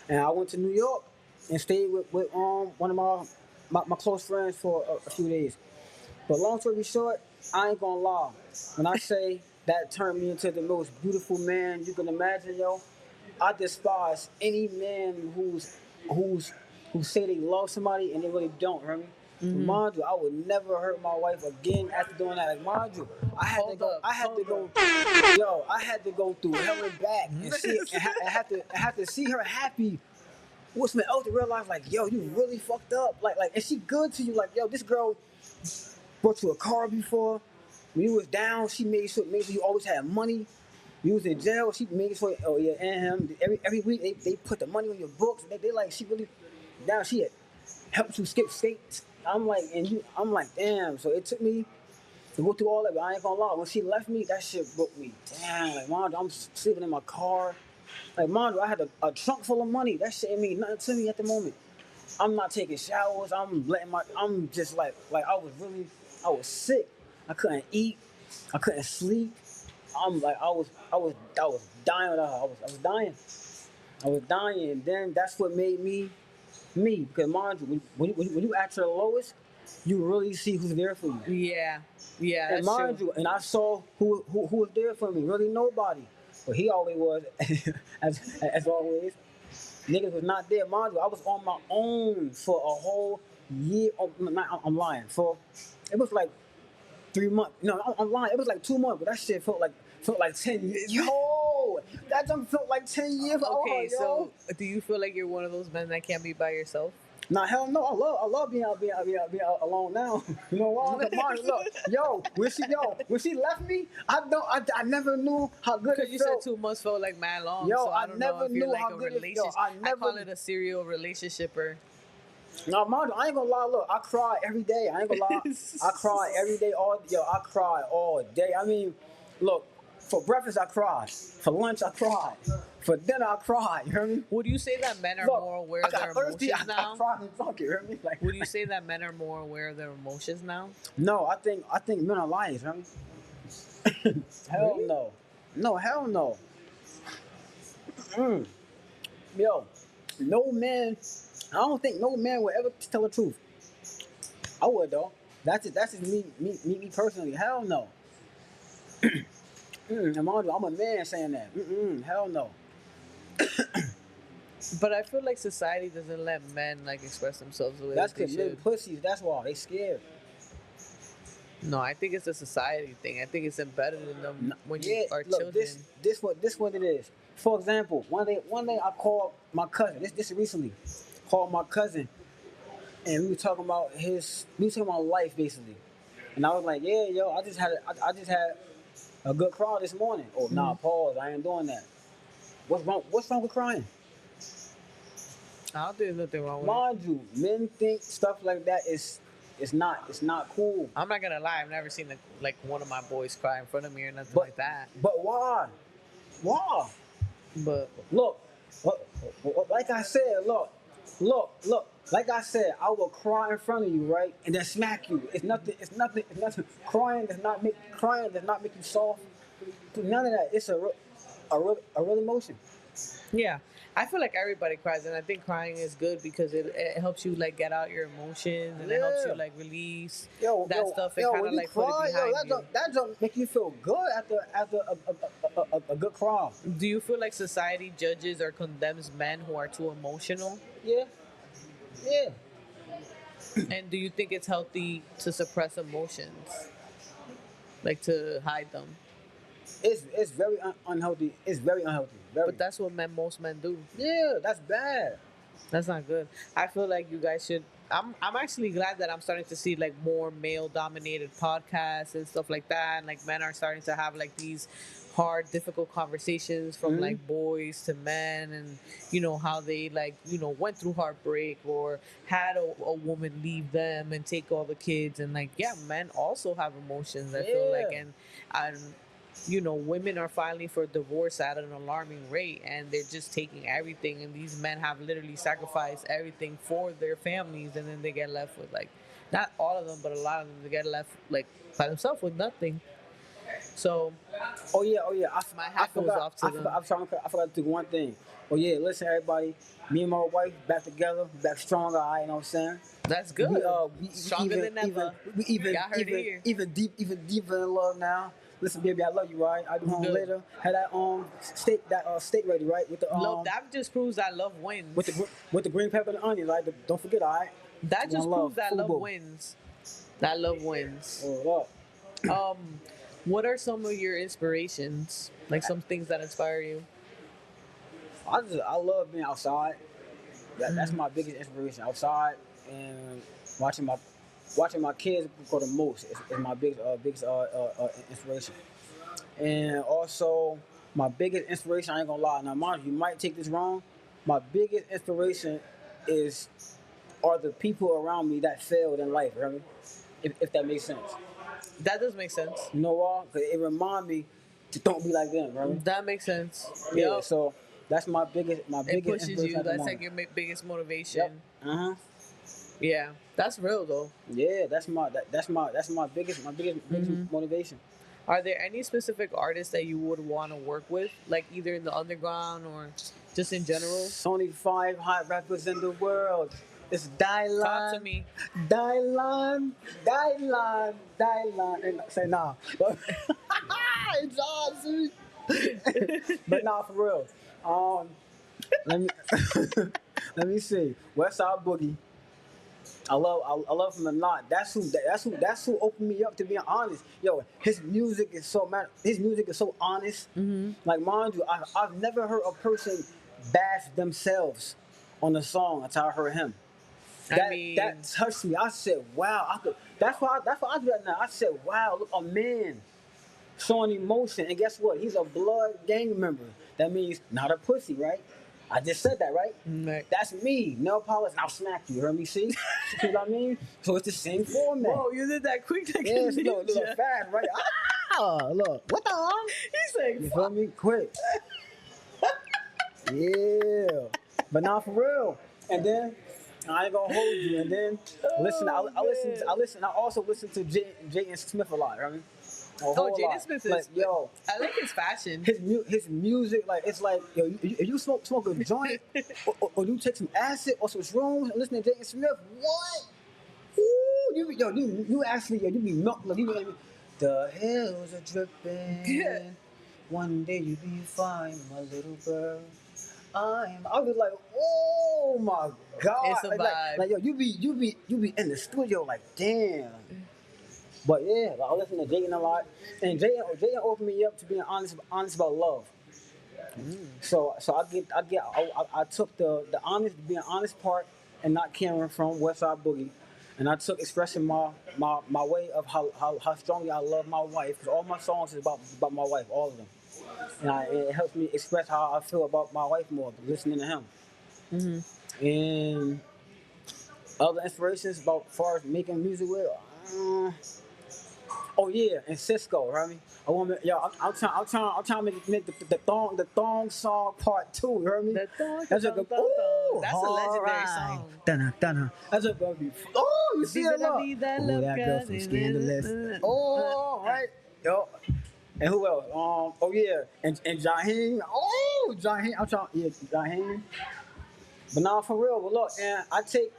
and I went to New York and stayed with one of my close friends for a few days. But long story short, I ain't gonna lie. When I say that turned me into the most beautiful man you can imagine, yo, I despise any man who say they love somebody and they really don't. You know what I mean? Mm-hmm. Mind you, I would never hurt my wife again after doing that. Like, mind you, I had to go through hell and back and see and have to see her happy. What's my else to realize, like, yo, you really fucked up. Like, is she good to you? Like, yo, this girl brought you a car before. When you was down, she made sure you always had money. You was in jail, she made sure. Oh yeah, and him. Every week they put the money on your books. They like, she really down. She had helped you skip states. I'm like, damn. So it took me to go through all that. But I ain't gonna lie. When she left me, that shit broke me. Damn. Like, man, I'm sleeping in my car. Like, man, I had a trunk full of money. That shit ain't mean nothing to me at the moment. I'm not taking showers. I'm just like I was sick. I couldn't eat. I couldn't sleep. I'm like, I was dying with her. I was dying. And then that's what made me. Because mind you, when you at your lowest, you really see who's there for you. Yeah, and mind you, and I saw who was there for me. Really nobody. But he always was, as always. Niggas was not there. Mind you, I was on my own for a whole year. I'm lying. It was like 3 months. No, I'm lying. It was like 2 months. But that shit felt like 10 years. Yo, that jump felt like 10 years. Okay, so do you feel like you're one of those men that can't be by yourself? Nah, hell no. I love being alone now. You know why? Look, when she left me, I never knew how good it felt. You said 2 months felt like mad long. Yo, so I don't never know if knew you're like how a good relationship. I call it a serial relationshipper. No, mind you, I ain't gonna lie. Look, I cry every day. I ain't gonna lie. I cry every day. I cry all day. I mean, look, for breakfast I cried. For lunch I cried. For dinner I cried. You hear me? Would you say that men are more aware of their emotions now? I cried and fuck, you hear me? Like, would you say that men are more aware of their emotions now? No, I think men are liars. You hear me? Hell really? No. No, hell no. Yo, no man. I don't think no man would ever tell the truth. I would though. That's just me personally. Hell no. I'm a man saying that. Hell no. But I feel like society doesn't let men like express themselves the way that's they should. That's because men pussies. That's why they scared. No, I think it's a society thing. I think it's embedded in them when you are look, children. This what it is. For example, one day I called my cousin. This recently. Called my cousin, and we were talking about life basically. And I was like, yeah, yo, I just had a good cry this morning. Oh, nah, pause. I ain't doing that. What's wrong with crying? I don't think there's nothing wrong with Mind you, men think stuff like that is not cool. I'm not gonna lie, I've never seen one of my boys cry in front of me or nothing like that. But why? Why? But look, like I said, look. look. Like I said, I will cry in front of you, right, and then smack you. It's nothing. It's nothing. It's nothing. Crying does not make you soft. None of that. It's a real emotion. Yeah, I feel like everybody cries, and I think crying is good because it helps you like get out your emotions, and it helps you like release that stuff and kind of when you like put it cry, behind you. that don't make you feel good after a good cry. Do you feel like society judges or condemns men who are too emotional? Yeah, yeah. And do you think it's healthy to suppress emotions, like to hide them? It's very unhealthy. It's very unhealthy. Very. But that's what most men do. Yeah, that's bad. That's not good. I feel like you guys should. I'm actually glad that I'm starting to see like more male dominated podcasts and stuff like that, and like men are starting to have like these hard, difficult conversations from like boys to men, and how they like went through heartbreak or had a woman leave them and take all the kids, and like men also have emotions. I feel like, and women are filing for divorce at an alarming rate, and they're just taking everything. And these men have literally sacrificed everything for their families, and then they get left with like, not all of them, but a lot of them, they get left like by themselves with nothing. So, oh yeah. my hat goes off to them. I forgot to do one thing. Oh yeah, listen everybody. Me and my wife back together, back stronger. You know what I'm saying? That's good. We Stronger than ever. Even deeper in love now. Listen, baby, I love you, right? I'll be home later. Had that steak ready, right? With the love, that just proves that love wins. With the green pepper and the onion, right? Don't forget, all right? That just proves that love wins. That love wins. Oh, what are some of your inspirations? Like some things that inspire you? I love being outside. That's my biggest inspiration. Outside and watching my kids go the most is my biggest inspiration. And also my biggest inspiration, I ain't gonna lie. Now, mind you might take this wrong. My biggest inspiration are the people around me that failed in life. Right? If that makes sense. That does make sense. You know why? Because it reminds me to don't be like them. Right? That makes sense. Yeah. Yep. So that's my biggest. It pushes you. That's like your biggest motivation. Yep. Yeah, that's real though. Yeah, that's my biggest motivation. Are there any specific artists that you would want to work with, like either in the underground or just in general? Only 5 hot rappers in the world. It's Dylan. Talk to me. Dylan. And say nah. It's awesome. But nah, for real. Let me see. Westside Boogie. I love him a lot. That's who opened me up, to be honest. Yo, his music is so honest. Mm-hmm. Like, mind you, I've never heard a person bash themselves on a song until I heard him. That touched me. I said, wow. That's why I do that now. I said, wow, look, a man showing emotion. And guess what? He's a blood gang member. That means not a pussy, right? I just said that, right? Mm-hmm. That's me. No polish, and I'll smack you. You heard me? See? See what I mean? So it's the same format. Whoa, you did that quick. Like yes, look fast, right? Look. What the? He's like, you feel me? Quick. Yeah. But not for real. And then I ain't gonna hold you. And then I also listen to Jaden Smith a lot, right? Jaden Smith is like, yo. I like his fashion. His music, like, it's like, yo, if you smoke a joint, or you take some acid or some shrooms and listen to Jaden Smith, what? Ooh, you actually, you be melting. Like, you be, the hills are dripping. Yeah. One day you'll be fine, my little girl. I was like, oh my God. It's a vibe. Like, yo, you be in the studio like, damn. But yeah, I listen to Jaden a lot, and Jaden opened me up to being honest about love. So I took the being honest part and not caring from Westside Boogie, and I took expressing my way of how strongly I love my wife, because all my songs is about my wife, all of them, and it helps me express how I feel about my wife more, listening to him. Mm-hmm. And other inspirations about far as making music with. Oh yeah, and Cisco, right? I want me, yo, I'm trying to make the thong song part 2. You heard me? The thong, That's a thong, good. thong, thong. Ooh, That's a legendary alright. song. Dun-dun. That's a gonna be. Oh, you see it, look. Viva la Ooh, vida that girl loca, from Scandalous. Oh, right. Yo. And who else? Oh yeah, and Jaheim. Oh, Jaheim. I'm trying. Yeah, Jaheim. But now for real, but look, and I take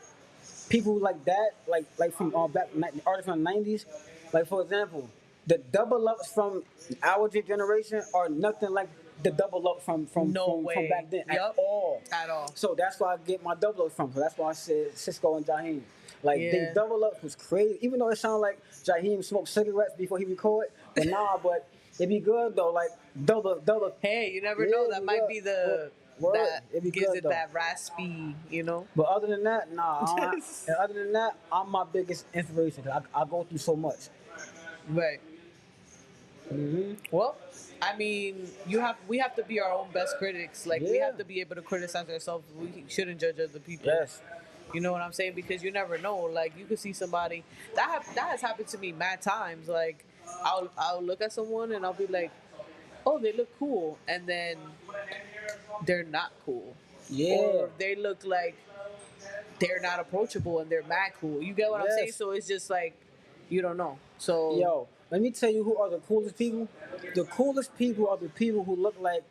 people like that, like from back artists from the '90s. Like for example, the double ups from our generation are nothing like the double up from back then at all. At all. So that's where I get my double ups from. So that's why I said Cisco and Jaheim. Like they double ups was crazy. Even though it sounded like Jaheim smoked cigarettes before he recorded, but but it be good though. Like double. Hey, you never know. That might be the. That gives good, it though. that raspy, you know. But other than that, and other than that, I'm my biggest inspiration because I go through so much. Right. Mm-hmm. Well, I mean, we have to be our own best critics. Like we have to be able to criticize ourselves. We shouldn't judge other people. Yes. You know what I'm saying? Because you never know. Like you could see somebody that has happened to me mad times. Like I'll look at someone and I'll be like, oh, they look cool, and then they're not cool. Yeah. Or they look like they're not approachable and they're mad cool. You get what I'm saying? So it's just like you don't know. So yo, let me tell you who are the coolest people. The coolest people are the people who look like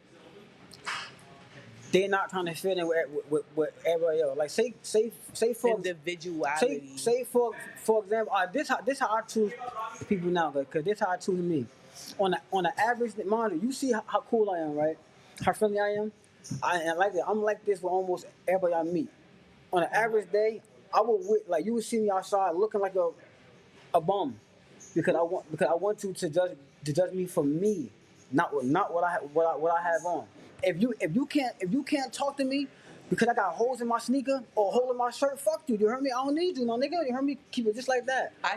they're not trying to fit in with everybody else. Like say for individuality. Say for example, this how I choose people now, because this how I choose me. On the average, mind you see how cool I am, right? How friendly I am. I'm like this with almost everybody I meet. On an average day, you would see me outside looking like a bum, because I want you to judge me for me, not what I have on. If you can't talk to me because I got holes in my sneaker or a hole in my shirt, fuck you. You heard me? I don't need you, no nigga. You heard me? Keep it just like that. I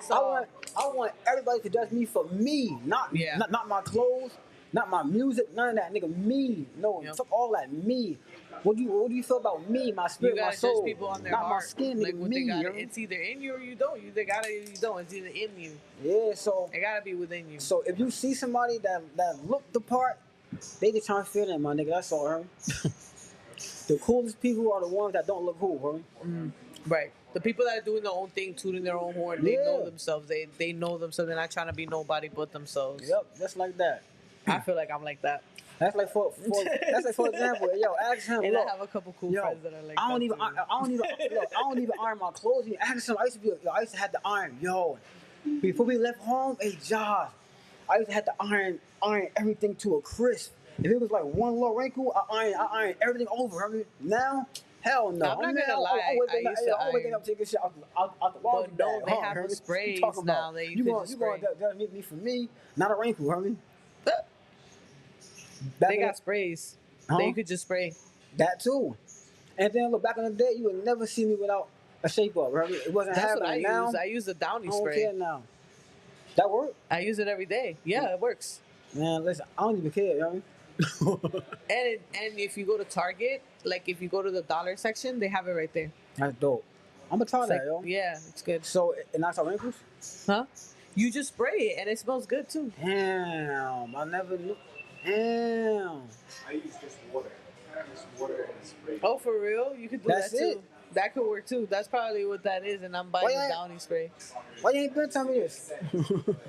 want everybody to judge me for me, not my clothes, not my music, none of that, nigga. Me, no, fuck all that. Me. What do you feel about me, my spirit, my soul? Judge people on their not heart. my skin, nigga. Like Me. It's either in you or you don't. You either got it or you don't. It's either in you. Yeah, so it gotta be within you. So if you see somebody that look the part, they just trying to fit in, my nigga. That's all, right? The coolest people are the ones that don't look cool, right? Mm, right. The people that are doing their own thing, tooting their own horn, they know themselves. They know themselves. They're not trying to be nobody but themselves. Yep, just like that. I feel like I'm like that. That's like for example, yo, ask him. And look, I have a couple cool friends that are like I don't even iron my clothes. Ask him. I used to have the iron, yo. Before we left home, hey Josh, I used to have to iron everything to a crisp. If it was like one little wrinkle, I iron everything over. I mean, now, hell no. I'm not gonna lie. I'm waking up taking shit out the laundry bag. They have the sprays now. You gonna judge me for me, not a wrinkle, I mean. They got sprays that you could just spray. That too. And then look, back in the day, you would never see me without a shape up. Right? It wasn't happening. That's what I use. I use the Downy spray. I don't care now. That work? I use it every day. Yeah, it works. Man, listen, I don't even care, you know what I mean? And if you go to Target, like if you go to the dollar section, they have it right there. That's dope. I'm gonna try that, yo. Yeah, it's good. So it knocks out wrinkles? Huh? You just spray it and it smells good too. Damn, I never knew. Damn. I use just water. Just water and spray. Oh, for real? You could do that too. That could work too. That's probably what that is, and I'm buying the Downy spray. Why you ain't been telling me this?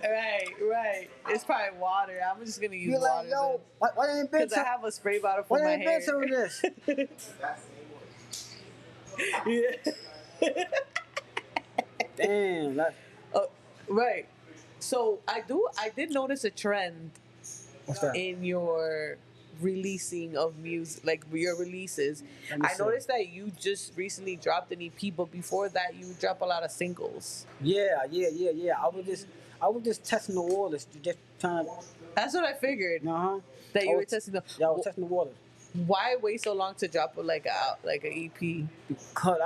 Right. It's probably water. I'm just gonna use water. Yo, why you ain't been? Because I have a spray bottle for my hair. Why you ain't been telling me this? Yeah. Damn. Right. So I did notice a trend in your releasing of music, like your releases. I noticed that you just recently dropped an EP, but before that you drop a lot of singles. Yeah. I was just testing the waters, just trying to. That's what I figured. That you were testing the. Yeah, I was testing the waters. Why wait so long to drop an EP? Because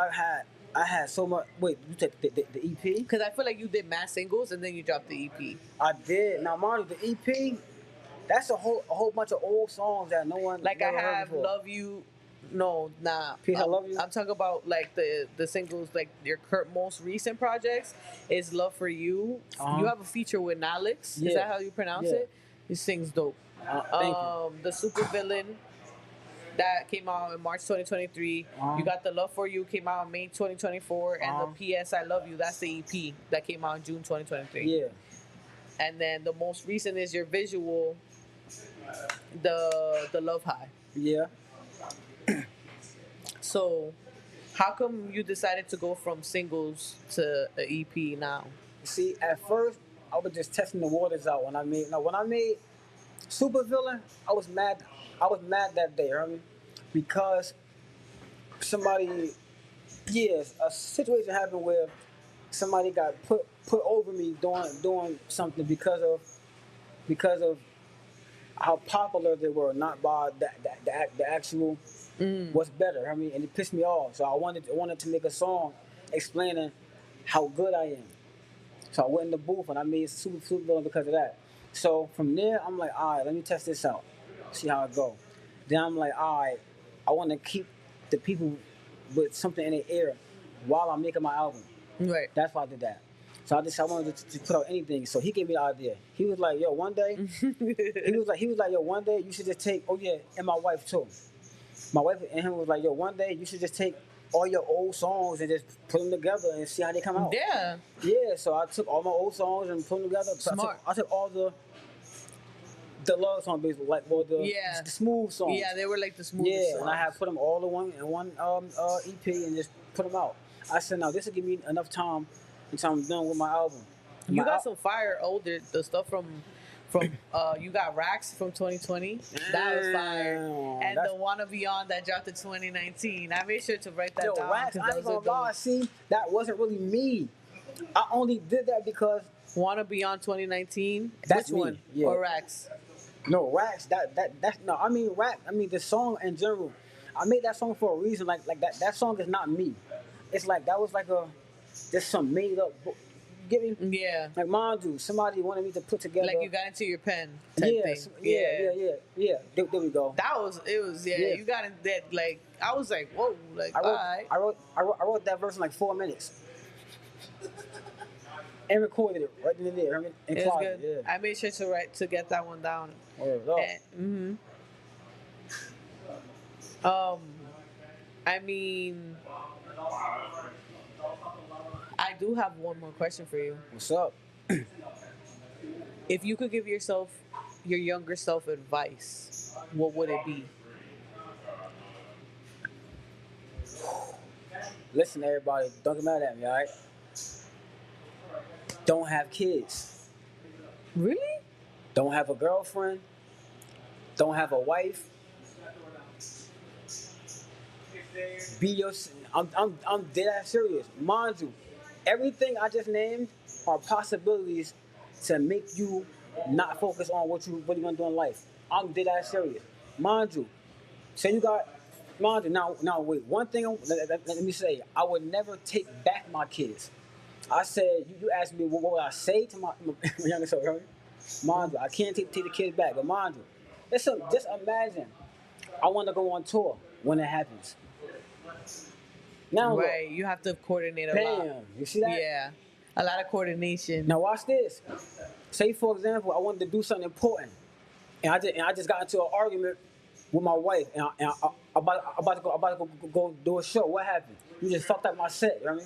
I had so much. Wait, you said the EP? Because I feel like you did mass singles and then you dropped the EP. I did. Now, mind you, the EP, that's a whole bunch of old songs that no one. Like I have "Love You," No, nah. Peace, I love you. I'm talking about like the singles, like your most recent projects is Love for You. You have a feature with Alex. Yeah. Is that how you pronounce Yeah. it? He sings dope. Thank you. The Super Villain that came out in March 2023. You got the Love for You came out in May 2024, and the PS I Love You, that's the EP that came out in June 2023. Yeah. And then the most recent is your visual, the Love High. Yeah. So, how come you decided to go from singles to an EP now? See, at first I was just testing the waters out when I made Super Villain. I was mad that day, you know what I mean? Because somebody, a situation happened where somebody got put over me doing something because of how popular they were, not by the actual what's better. I mean, and it pissed me off. So I wanted to make a song explaining how good I am. So I went in the booth and I made Super Villain because of that. So from there, I'm like, all right, let me test this out, see how it go. Then I'm like, all right, I want to keep the people with something in their ear while I'm making my album. Right. That's why I did that. So I wanted to put out anything. So he gave me the idea. He was like, yo, one day, one day you should just take, and my wife too. My wife and him was like, yo, one day you should just take all your old songs and just put them together and see how they come out. Yeah. Yeah, so I took all my old songs and put them together. Smart. I took all the love songs, basically, like the smooth songs. Yeah, they were like the smoothest songs. And I had put them all in one EP and just put them out. I said, now this will give me enough time until I'm done with my album. You got some fire older, the stuff from you got Racks from 2020. That was fire. And the Wanna Beyond that dropped in 2019. I made sure to write that down. Racks, I ain't gonna lie, see, that wasn't really me. I only did that because Wanna Beyond 2019. That's Which me. one? Yeah. Or Racks? No, Racks. That's no. I mean rap. I mean the song in general. I made that song for a reason. Like that. That song is not me. It's like that was like just some made up. Get me? Yeah. Like Mandu, somebody wanted me to put together. Like you got into your pen type thing. Yeah. There we go. It was you got in that, like, I was like, whoa, like, I wrote that verse in like 4 minutes. And recorded it right in there. It was good. Yeah. I made sure to get that one down. I mean, I do have one more question for you. What's up? If you could give your younger self advice, what would it be? Listen, everybody, don't get mad at me, all right? Don't have kids. Really? Don't have a girlfriend. Don't have a wife. Be your. I'm dead ass serious. Mind you, everything I just named are possibilities to make you not focus on what you're gonna do in life. I'm dead ass serious. Mind you, say you got. Mind you, now wait. One thing. Let me say, I would never take back my kids. I said, you asked me what would I say to my younger self, right? Mind you, I can't take the kids back, but mind you, just imagine, I want to go on tour when it happens. Now right, you have to coordinate a lot. You see that? Yeah, a lot of coordination. Now watch this. Say for example, I wanted to do something important, and I just got into an argument with my wife, and I'm about to go do a show. What happened? You just fucked up my set. You know what I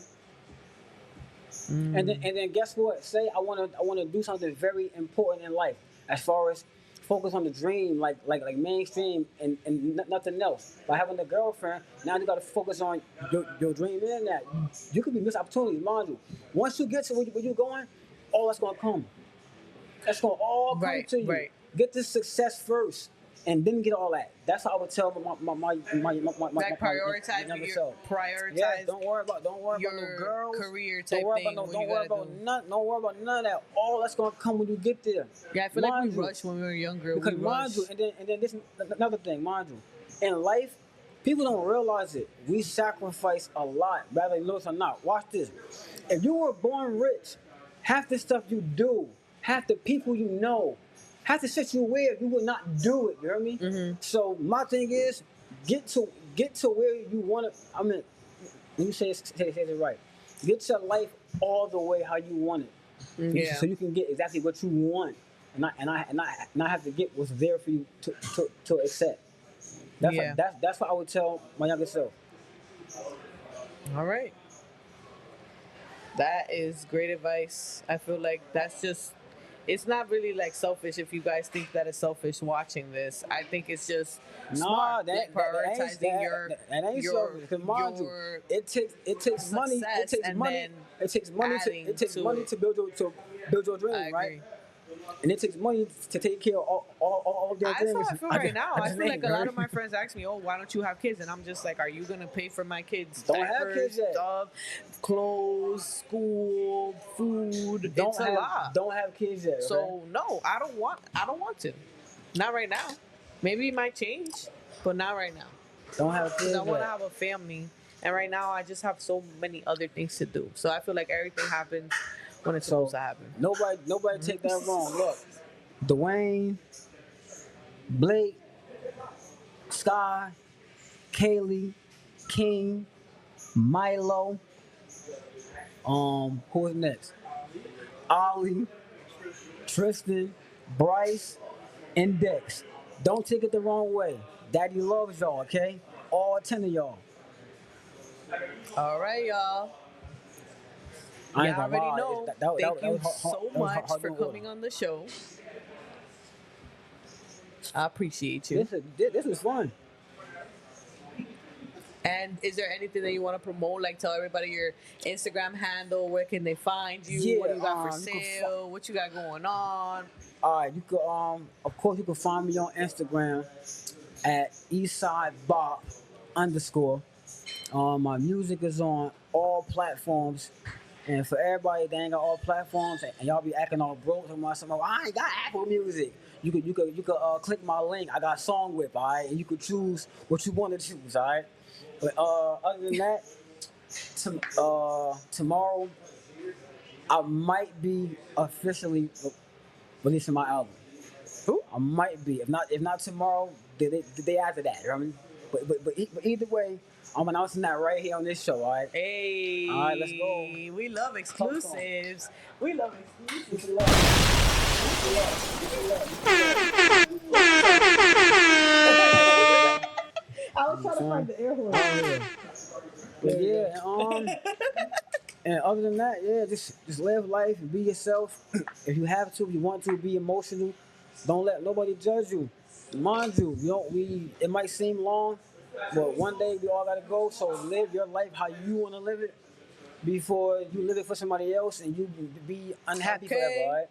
mean? And then guess what? Say I want to do something very important in life, as far as focus on the dream, like mainstream and nothing else. By having a girlfriend, now you got to focus on your dream in that. You could be missed opportunities, mind you. Once you get to where you're going, all that's gonna come. That's gonna all come to you. Right. Get the success first, and then get all that. That's how I would tell my like prioritize your prioritize. Yeah, don't worry about no girls, career type thing. Don't worry about none of that. All that's gonna come when you get there. Yeah, I feel like we rushed when we were younger. Because mind you, and then this another thing, mind you, in life, people don't realize it. We sacrifice a lot, whether you notice or not. Watch this. If you were born rich, half the stuff you do, half the people you know, half the shit you wear, you would not do it. You hear me? Mm-hmm. So my thing is, get get to where you want to. I mean, let me say it right. Get your life all the way how you want it. Yeah. So you can get exactly what you want, and not have to get what's there for you to accept. That's what I would tell my younger self. All right. That is great advice. I feel like that's just, it's not really like selfish if you guys think that it's selfish watching this. I think it's just smart, like prioritizing that ain't selfish. Because mind you, it takes money. It takes money to build your dream, right? And it takes money to take care of all their things. That's how I feel right now. I feel like a lot of my friends ask me, "Oh, why don't you have kids?" And I'm just like, "Are you gonna pay for my kids' diapers, stuff, clothes, school, food? It's a lot. Don't have kids yet. So no, I don't want to. Not right now. Maybe it might change, but not right now. Don't have kids. I want to have a family, and right now I just have so many other things to do. So I feel like everything happens when it's supposed to happen. Nobody take that wrong. Look, Dwayne, Blake, Sky, Kaylee, King, Milo. Who is next? Ollie, Tristan, Bryce, and Dex. Don't take it the wrong way. Daddy loves y'all, okay? All 10 of y'all. All right, y'all. Y'all already know. Thank you so much for coming on the show. I appreciate you. This was fun. And is there anything that you want to promote? Like, tell everybody your Instagram handle. Where can they find you? Yeah, what you got for sale? What you got going on? All right, you could of course you can find me on Instagram at tSidebop _. My music is on all platforms. And for everybody that ain't got all platforms and y'all be acting all broke, I ain't got Apple Music. You could click my link. I got Song Whip, all right? And you could choose what you want to choose, all right? But other than that, tomorrow I might be officially releasing my album. Who? I might be. If not tomorrow, the day after that. You know what I mean? But either way, I'm announcing that right here on this show, all right? Hey. All right, let's go. We love exclusives. We love exclusives. I was trying to find the air horn. But yeah, and other than that, yeah, just live life and be yourself. If you have to, if you want to, be emotional. Don't let nobody judge you. Mind you, it might seem long, but one day we all gotta go. So live your life how you want to live it before you live it for somebody else and you be unhappy forever. All right.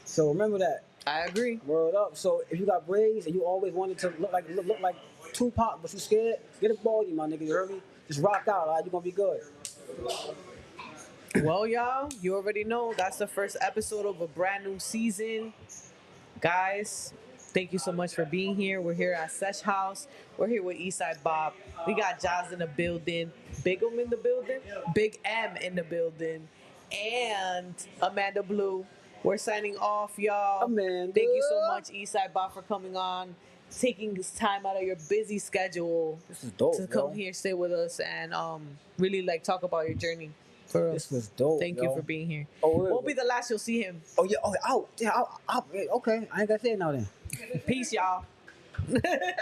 So remember that. I agree. Word up. So if you got braids and you always wanted to look like Tupac, but you scared, get a baldy, my nigga. You heard me? Just rock out. All right, you're gonna be good. Well, y'all, you already know that's the first episode of a brand new season. Guys, thank you so much for being here. We're here at Sesh House. We're here with Tsidebop. We got Jazz in the building, Big M in the building, Big M in the building, and Amanda Blue. We're signing off, y'all. Amanda. Thank you so much, Tsidebop, for coming on, taking this time out of your busy schedule. This is dope, to come here, stay with us, and really like talk about your journey. For this was dope. Thank you for being here. Oh, won't be the last you'll see him. Oh yeah. Oh, out. Yeah. Okay. I ain't gotta say it now then. Peace, y'all.